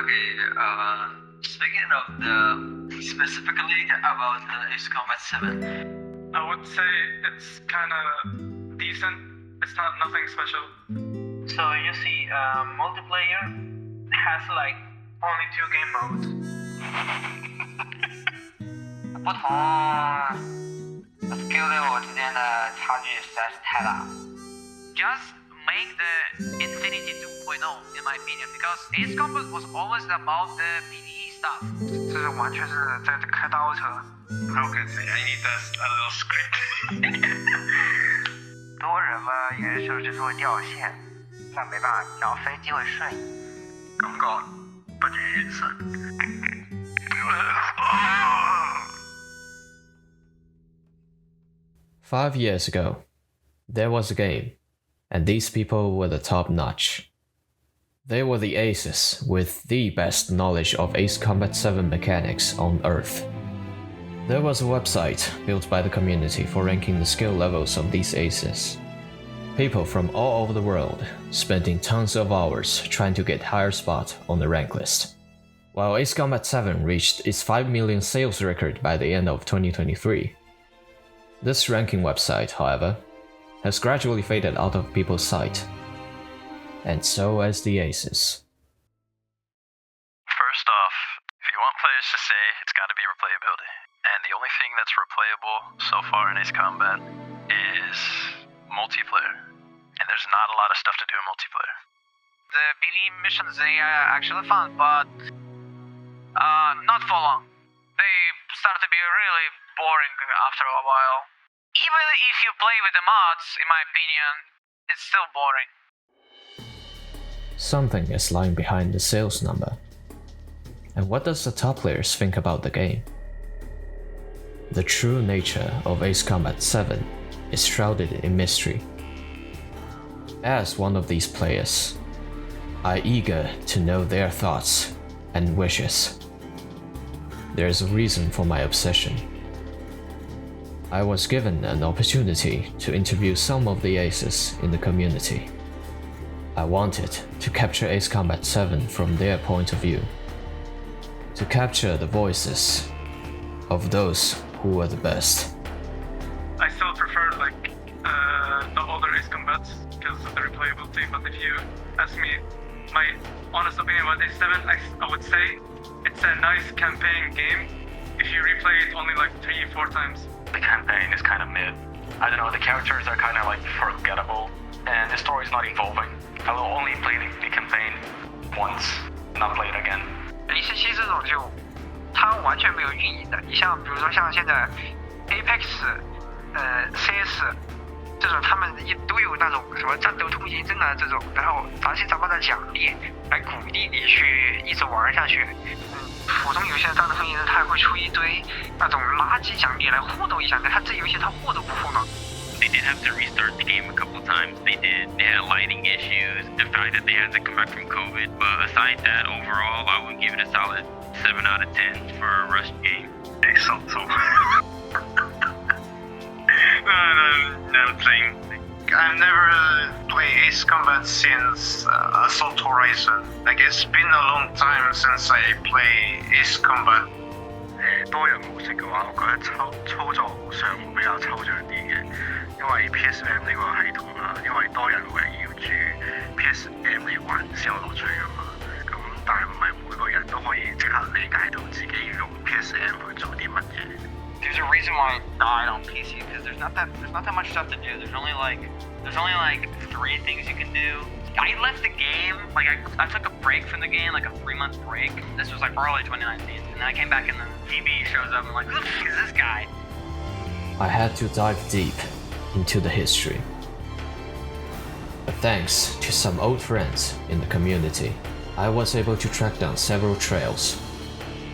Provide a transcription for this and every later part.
Okay, speaking of specifically about the Ace Combat 7. I would say it's kind of decent. It's nothing special. So you see, multiplayer has like only 2 game modes. 不同 skill level 之间的差距实在是太大了。Just make the Infinity 2.0 in my opinion, because Ace Combat was always about the PvE stuff. 这是完全是在开倒车。How can I say? I need a little script. 多人嘛，有的时候就是会掉线，那没办法，然后飞机会瞬移。感覺不如原神。5 years ago, there was a game, and these people were the top notch. They were the aces with the best knowledge of Ace Combat 7 mechanics on Earth. There was a website built by the community for ranking the skill levels of these aces. People from all over the world spending tons of hours trying to get higher spot on the rank list. While Ace Combat 7 reached its 5 million sales record by the end of 2023, this ranking website, however, has gradually faded out of people's sight. And so has the aces. First off, if you want players to stay, it's gotta be replayability. And the only thing that's replayable so far in Ace Combat is multiplayer. And there's not a lot of stuff to do in multiplayer. The PvE missions, they are actually fun, but not for long. They start to be really boring after a while. Even if you play with the mods, in my opinion, it's still boring. Something is lying behind the sales number. And what does the top players think about the game? The true nature of Ace Combat 7 is shrouded in mystery. As one of these players, I'm eager to know their thoughts and wishes. There's a reason for my obsession. I was given an opportunity to interview some of the aces in the community. I wanted to capture Ace Combat 7 from their point of view, to capture the voices of those who were the best. I still prefer the older Ace Combats because of the replayability, but if you ask me my honest opinion about Ace 7, I would say it's a nice campaign game if you replay it only 3-4 times. The campaign is kind of mid. I don't know, the characters are kind of forgettable, and the story is not evolving. I will only play the campaign once, not play it again. ACC 这种就它完全没有运营的，你像比如说像现在 Apex、CS 这种，他们也都有那种什么战斗通行证啊这种，然后杂七杂八的奖励来鼓励你去一直玩下去。普通游戏的战斗通行证，它还会出一堆那种垃圾奖励来糊弄一下，它这游戏它糊都不糊弄。They did have to restart the game a couple times. They had lighting issues, the fact that they had to come back from COVID. But aside that, overall, I would give it a solid 7 out of 10 for a rushed game. Assault. Nothing. I've never played Ace Combat since Assault Horizon. It's been a long time since I played Ace Combat. 多人模式嘅話，我覺得操作上會比較抽象啲嘅，因為 PSM 呢個系統啦，因為多人圍繞住 PSM 嚟玩先有樂趣噶嘛。咁但係唔係每個人都可以即刻理解到自己要用 PSM 去做啲乜嘢。There's a reason why I died on PC, because there's not that much stuff to do. There's only 3 things you can do. I left the game, I took a break from the game, a 3-month break. This was early 2019, and then I came back and then DB shows up and I'm who the fuck is this guy? I had to dive deep into the history. But thanks to some old friends in the community, I was able to track down several trails,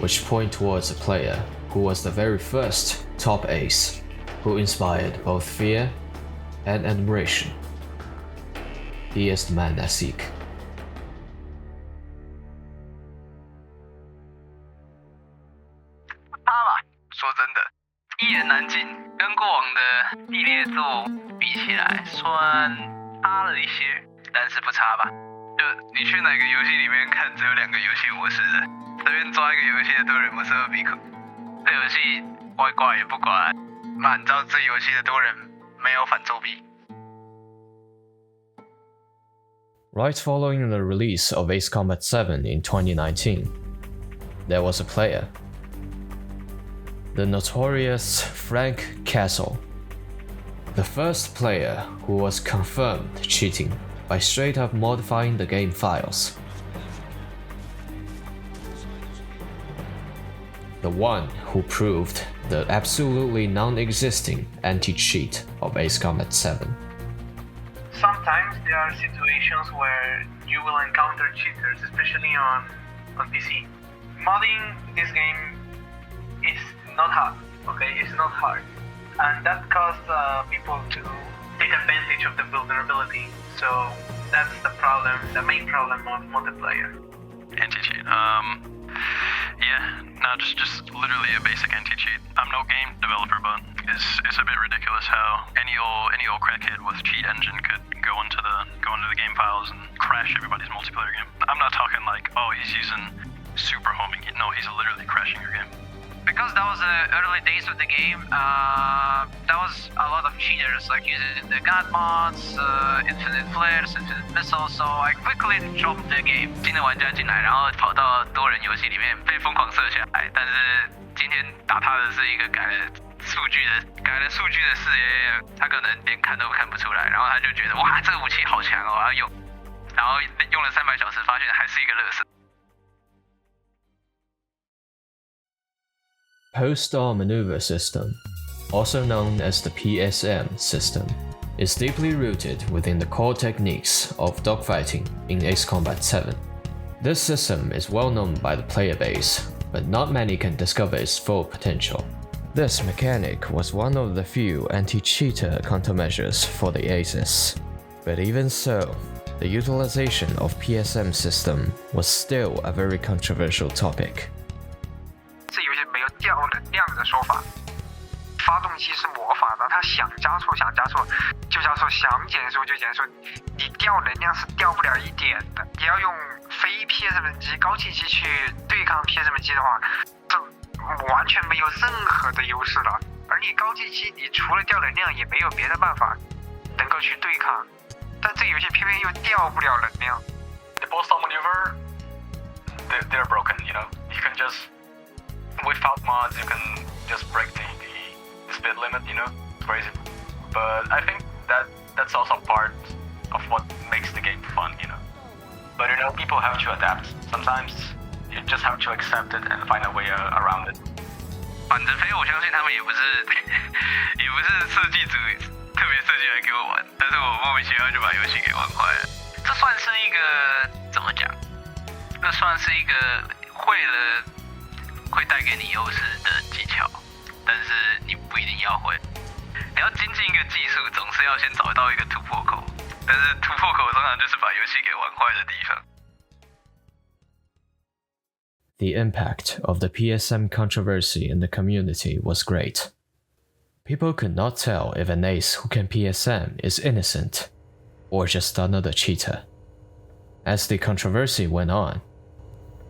which point towards a player who was the very first top ace, who inspired both fear and admiration. He is the man I seek. 他吧，说真的，一言难尽，跟过往的系列作比起来，算差了一些，但是不差吧？就你去哪个游戏里面看，只有2个游戏模式的，随便抓一个游戏的多人模式都比这游戏怪怪也不管，那你知道这游戏的多人没有反作弊。Right following the release of Ace Combat 7 in 2019, there was a player, the notorious Frank Castle, the first player who was confirmed cheating by straight up modifying the game files. The one who proved the absolutely non-existing anti-cheat of Ace Combat 7. Sometimes there are situations where you will encounter cheaters, especially on PC. Modding this game is not hard, okay? It's not hard. And that caused people to take advantage of the vulnerability. So that's the problem, the main problem of multiplayer. Anti-cheat. Yeah, no, just literally a basic anti-cheat. I'm no game developer, but it's a bit ridiculous how any old crackhead with cheat engine could go into the game files and crash everybody's multiplayer game. I'm not talking like, oh, he's using super homing. No, he's literally crashing your game. Because that was the early days of the game, there was a lot of cheaters like using the god mods, infinite flares, infinite missiles, so I quickly dropped the game. 新的玩家进来，然后跑到多人游戏里面被疯狂射下来，但是今天打他的是一个改了数据的4A，他可能连看都看不出来，然后他就觉得哇，这个武器好强哦，我要用，然后用了300小时，发现还是一个垃圾。Post-door maneuver system, also known as the PSM system, is deeply rooted within the core techniques of dogfighting in Ace Combat 7. This system is well known by the player base, but not many can discover its full potential. This mechanic was one of the few anti-cheater countermeasures for the Aces. But even so, the utilization of PSM system was still a very controversial topic. 这游戏没有掉能量的说法，发动机是魔法的，它想加速就加速，想减速就减速，你掉能量是掉不了一点的。你要用非 PSM 机高气机去对抗 PSM 机的话，这完全没有任何的优势了。而你高气机，你除了掉能量也没有别的办法能够去对抗，但这游戏偏偏又掉不了能量。The post-door maneuver, they're broken, you know. You can just without mods, you can just break the speed limit, you know, it's crazy. But I think that's also part of what makes the game fun, you know. But you know, people have to adapt. Sometimes you just have to accept it and find a way around it. 反正飞，我相信他们也不是设计组特别设计来给我玩，但是我莫名其妙就把游戏给玩坏了。这算是一个怎么讲？这算是一个会带给你优势的技巧，但是你不一定要会。你要精进一个技术，总是要先找到一个突破口，但是突破口通常就是把游戏给玩坏的地方。The impact of the PSM controversy in the community was great. People could not tell if an ace who can PSM is innocent or just another cheater. As the controversy went on,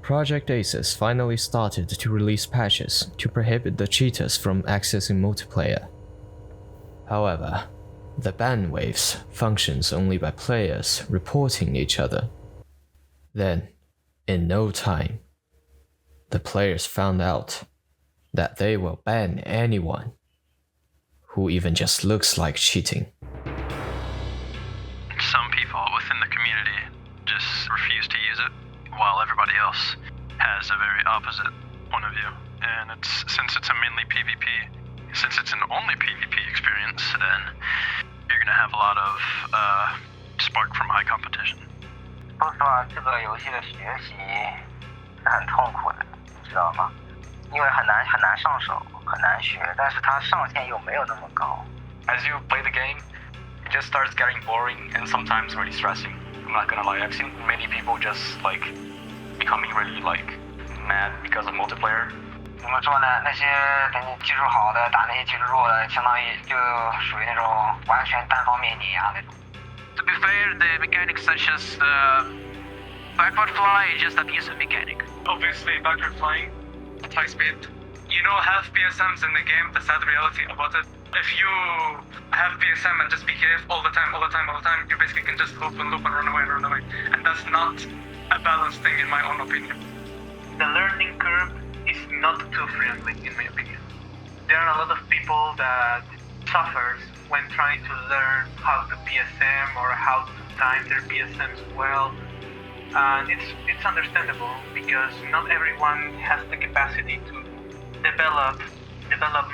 Project Aces finally started to release patches to prohibit the cheaters from accessing multiplayer. However, the ban waves functions only by players reporting each other. Then, in no time, the players found out that they will ban anyone who even just looks like cheating. Some people within the community just refuse to use it, while everybody else has a very opposite point of view. And since it's a mainly PvP, since it's an only PvP experience, then you're gonna have a lot of spark from high competition. 说实话，这个游戏的学习是很痛苦的，你知道吗？因为很难上手，很难学，但是它上限又没有那么高。As you play the game, it just starts getting boring and sometimes really stressing. I'm not gonna lie, I've seen many people just like becoming really like mad because of multiplayer. 怎么说呢？那些等你技术好的打那些技术弱的，相当于就属于那种完全单方面碾压那种。To be fair, the mechanics such as Backward flying is just a PSM mechanic. Obviously, backward flying at high speed. You know, have PSMs in the game, the sad reality about it. If you have PSM and just behave all the time, you basically can just loop and run away. And that's not a balanced thing in my own opinion. The learning curve is not too friendly, in my opinion. There are a lot of people that suffers when trying to learn how to PSM or how to time their PSMs well. And it's understandable because not everyone has the capacity to develop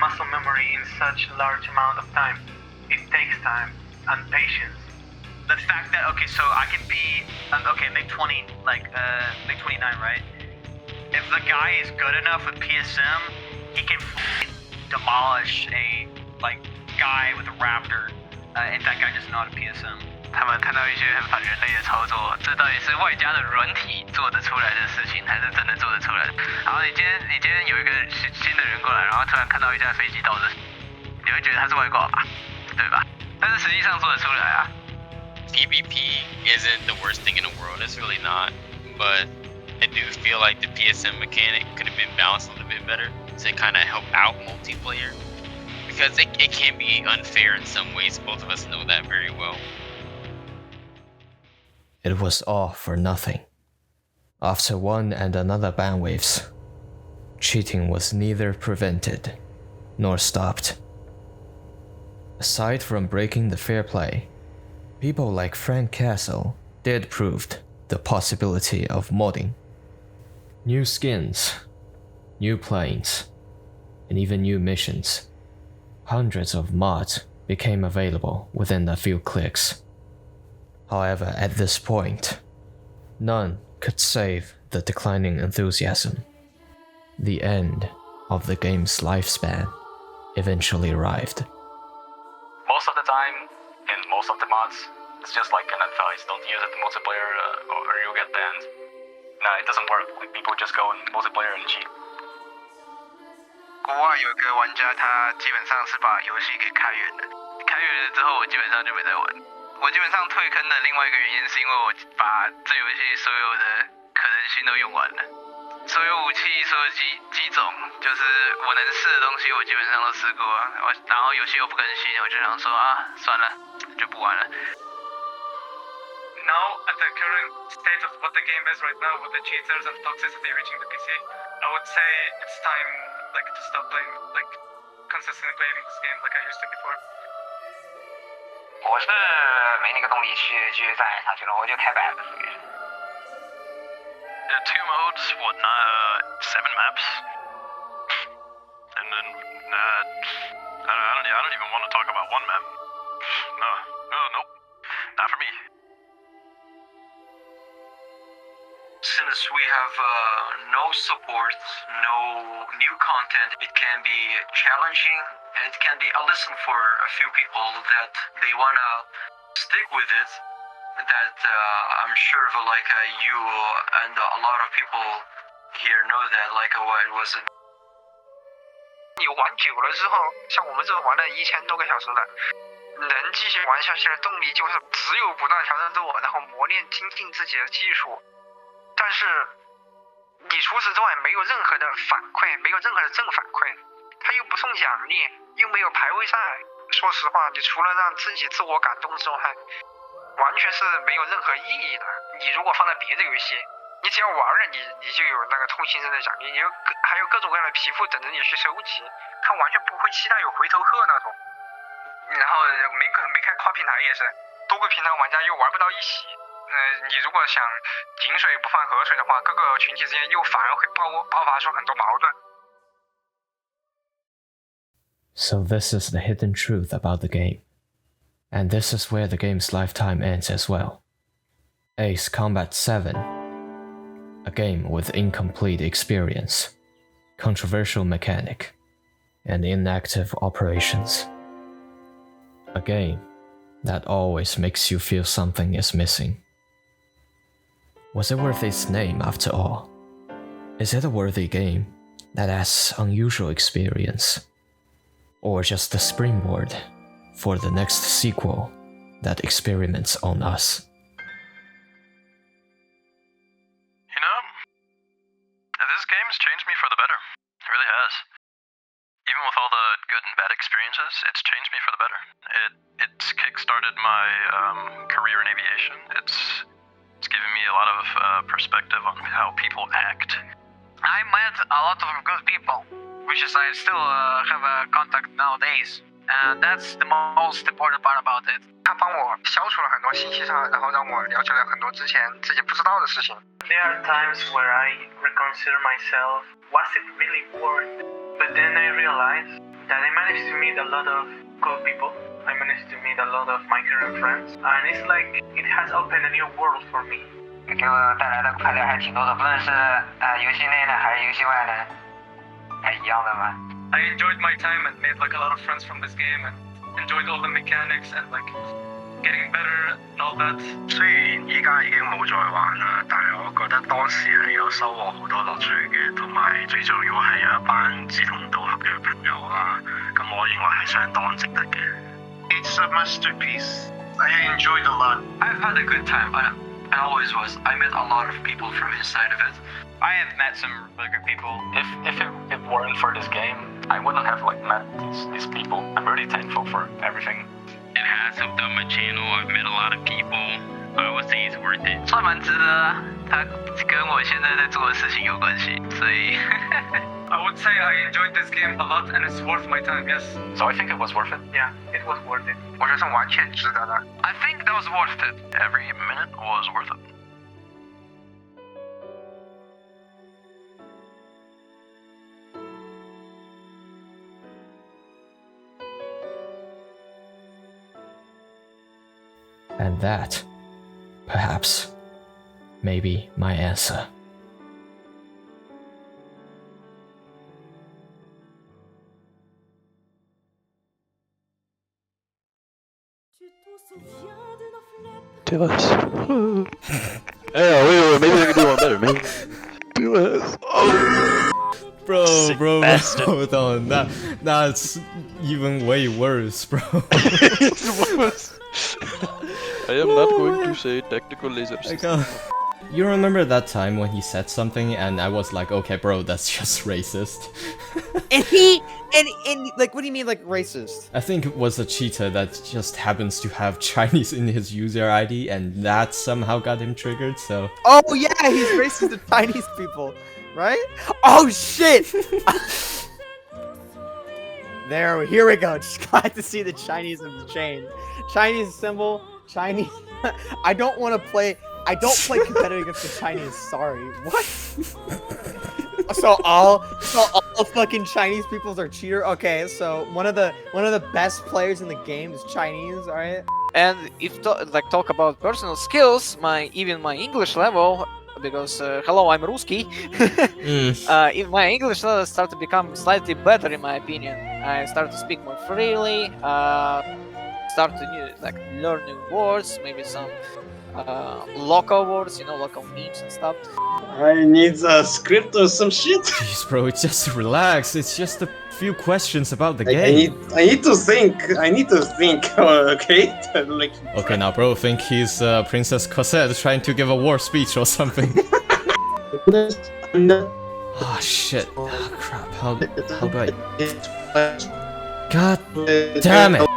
muscle memory in such large amount of time. It takes time and patience. The fact that, okay, so I can be, MiG-20, MiG-29, right? If the guy is good enough with PSM, he can demolish a, guy with a Raptor. If that guy doesn't know how to PSM. 他们看到一些很反人类的操作，这到底是外加的软体做得出来的事情，还是真的做得出来的？然后你今天有一个新的人过来，然后突然看到一架飞机倒着，你会觉得他是外挂吧，对吧？但是实际上做得出来啊。PvP isn't the worst thing in the world. It's really not. But I do feel like the PSM mechanic could have been balanced a little bit better to kind of help out multiplayer. Because it can be unfair in some ways. Both of us know that very well. It was all for nothing. After one and another ban waves, cheating was neither prevented nor stopped. Aside from breaking the fair play, people like Frank Castle did prove the possibility of modding. New skins, new planes, and even new missions. Hundreds of mods became available within a few clicks. However, at this point, none could save the declining enthusiasm. The end of the game's lifespan eventually arrived. Most of the time, in most of the mods, it's just like an advice. Don't use it in multiplayer or you'll get banned. No, it doesn't work. Like, people just go in multiplayer and cheat. 国外有个玩家，他基本上是把游戏给开源了。开源了之后，我基本上就没再玩。我基本上退坑的另外一个原因是因为我把这游戏所有的可能性都用完了，所有武器、所有机种，就是我能试的东西，我基本上都试过。然后游戏又不更新，我就想说啊，算了，就不玩了。Now, at the current state of what the game is right now, with the cheaters and toxicity reaching the PC, I would say it's time, to stop playing, consistently playing this game like I used to before. 我是没那个动力去继续再下去了，我就开白了，属于是。There are 2 modes, 7 maps, and then I don't even want to talk about 1 map. Nope, not for me. Since we have no support, no new content, it can be challenging and it can be a lesson for a few people that they wanna stick with it. That I'm sure you and a lot of people here know that what it was. 你玩久了之后，像我们这种玩了1000多个小时的，能继续玩下去的动力就是只有不断调整自我，然后磨练精进自己的技术。但是你除此之外没有任何的反馈，没有任何的正反馈，他又不送奖励，又没有排位赛。说实话，你除了让自己自我感动之外，完全是没有任何意义的。你如果放在别的游戏，你只要玩了，你就有那个通行证的奖励，还有各种各样的皮肤等着你去收集，他完全不会期待有回头客那种。然后没看跨平台也是，多个平台玩家又玩不到一起。你如果想井水不犯河水的话，各个群体之间又反而会爆发出很多矛盾。So this is the hidden truth about the game. And this is where the game's lifetime ends as well. Ace Combat 7. A game with incomplete experience, controversial mechanic, and inactive operations. A game that always makes you feel something is missing. Was it worth its name after all? Is it a worthy game that has unusual experience? Or just a springboard for the next sequel that experiments on us? game's changed me for the better. It really has. Even with all the good and bad experiences, it's changed me for the better. It's kick-started my career in aviation. It's given me a lot of perspective on how people act. I met a lot of good people, which is I still have a contact nowadays, and that's the most important part about it. 它帮我消除了很多信息上，然后让我了解了很多之前自己不知道的事情。There are times where I reconsider myself, was it really worth? But then I realized that I managed to meet a lot of cool people. I managed to meet a lot of my current friends, and it's like it has opened a new world for me. 给我带来的快乐还挺多的，不论是游戏内的还是游戏外的，还一样的吧。I enjoyed my time and made like a lot of friends from this game and enjoyed all the mechanics and like getting better and all that. 雖然依家已經冇再玩啦，但係我覺得當時係有收穫好多樂趣嘅，同埋最重要係有一班志同道合嘅朋友啦。咁我認為係相當值得嘅。It's a masterpiece. I enjoyed a lot. I've had a good time. I always was. I met a lot of people from inside of it. I have met some really good people. If it weren't for this game, I wouldn't have like met these people. I'm really thankful for everything. It has helped out my channel. I've met a lot of people. I would say it's worth it. 算蛮值得的，它跟我现在在做的事情有关系，所以 I would say I enjoyed this game a lot and it's worth my time, yes. So I think it was worth it. Yeah, it was worth it. 我觉得是完全值得的。I think that was worth it. Every minute was worth it. And that, perhaps, may be my answer. Do us. Yeah, wait, maybe they can do one better, man. Do us. Oh. Bro, hold on. That's even way worse, bro. It's worse. I am not going to say technical laser system. You remember that time when he said something and I was like, okay, bro, that's just racist. And like, what do you mean, like, racist? I think it was a cheater that just happens to have Chinese in his user ID and that somehow got him triggered, so... Oh yeah, he's racist to Chinese people, right? Oh shit! Here we go. Just glad to see the Chinese in the chain. Chinese symbol, Chinese... I don't play competitive against the Chinese, sorry. What? So all fucking Chinese peoples are cheater? Okay, so one of the best players in the game is Chinese, alright? And if talk about personal skills, even my English level, because hello, I'm Ruski. If my English level start to become slightly better, in my opinion, I start to speak more freely, start to learn new words, maybe some local words, local memes and stuff. I need a script or some shit. Jeez, bro, just relax. It's just a few questions about the game. I need to think. Okay? Okay, now, bro, think he's Princess Cosette trying to give a war speech or something. Oh shit! Oh crap! How do I? God damn it!